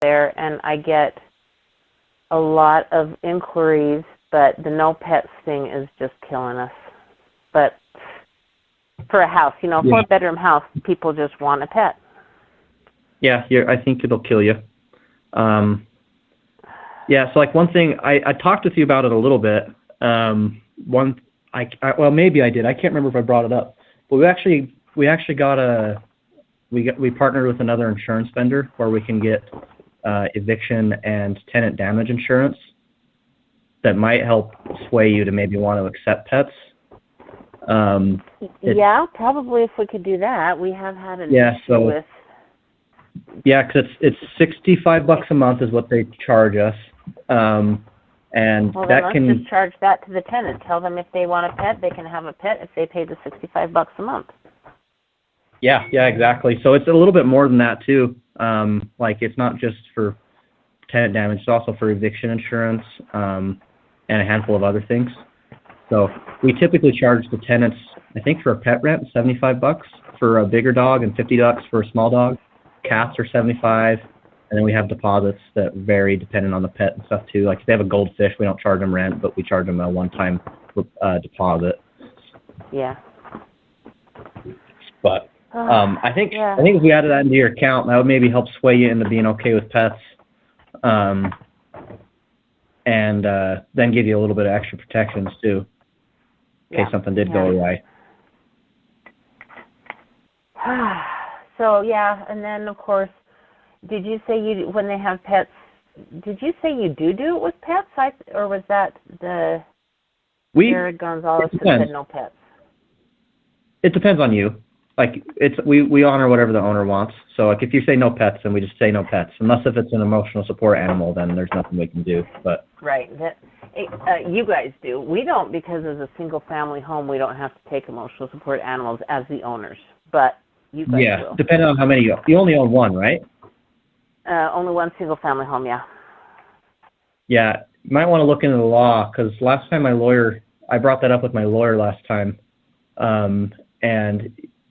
there, and I get a lot of inquiries, but the no pets thing is just killing us. But for a house, you know, 4-bedroom house, people just want a pet. Yeah, I think it'll kill you. Yeah, so like one thing, I talked with you about it a little bit. Well, maybe I did. I can't remember if I brought it up. But we actually we partnered with another insurance vendor where we can get eviction and tenant damage insurance that might help sway you to maybe want to accept pets. Yeah, probably if we could do that. We have had an issue with. Yeah, because it's $65 a month is what they charge us, and well, that let's can just charge that to the tenant. Tell them if they want a pet, they can have a pet if they pay the $65 a month. Yeah, exactly. So it's a little bit more than that too. Like it's not just for tenant damage; it's also for eviction insurance and a handful of other things. So we typically charge the tenants, I think, for a pet rent, $75 for a bigger dog and $50 for a small dog. Cats are $75, and then we have deposits that vary depending on the pet and stuff too. Like if they have a goldfish, we don't charge them rent, but we charge them a one-time deposit. Yeah. But I think if we added that into your account, that would maybe help sway you into being okay with pets, and then give you a little bit of extra protections too, in case something did go awry. So, and then, of course, did you say when they have pets, did you say you do it with pets, or was that Jared Gonzalez who said no pets? It depends on you. Like, we honor whatever the owner wants. So, like, if you say no pets, then we just say no pets. Unless if it's an emotional support animal, then there's nothing we can do. But right. You guys do. We don't, because as a single-family home, we don't have to take emotional support animals as the owners. But you guys will. Depending on how many you only own one, right? Only one single-family home, yeah. Yeah, you might want to look into the law, because last time I brought that up with my lawyer last time, and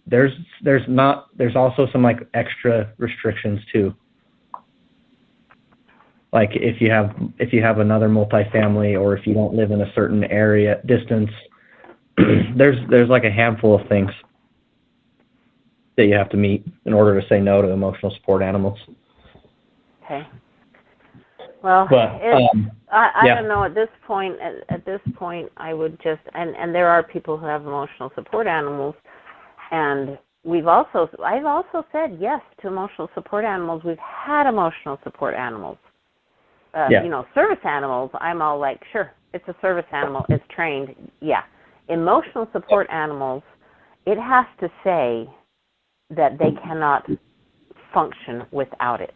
there's also some like extra restrictions too. Like if you have another multifamily, or if you don't live in a certain area distance, there's like a handful of things that you have to meet in order to say no to emotional support animals. Okay. Well, I don't know. At this point, I would just and there are people who have emotional support animals, and I've also said yes to emotional support animals. We've had emotional support animals. Service animals, I'm all like, sure, it's a service animal, it's trained. Yeah. Emotional support animals, it has to say that they cannot function without it.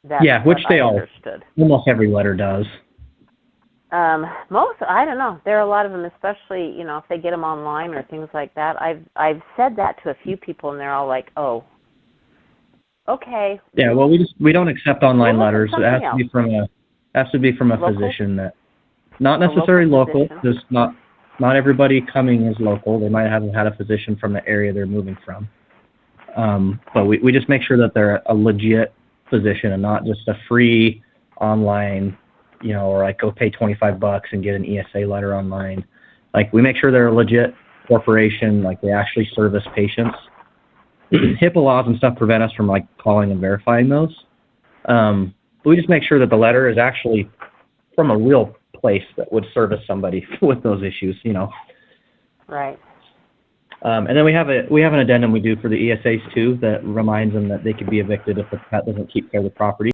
That's which they all understood. Almost every letter does. Most, I don't know. There are a lot of them, especially, if they get them online or things like that. I've said that to a few people, and they're all like, oh, okay. Yeah, well, we don't accept online letters. It has to be from a physician that, not necessarily local, because not everybody coming is local. They might have had a physician from the area they're moving from. But we just make sure that they're a legit physician and not just a free online, or like go pay $25 and get an ESA letter online. Like we make sure they're a legit corporation, like they actually service patients. HIPAA laws and stuff prevent us from like calling and verifying those. But we just make sure that the letter is actually from a real place that would service somebody with those issues, Right. And then we have an addendum we do for the ESAs too that reminds them that they could be evicted if the pet doesn't keep care of the property.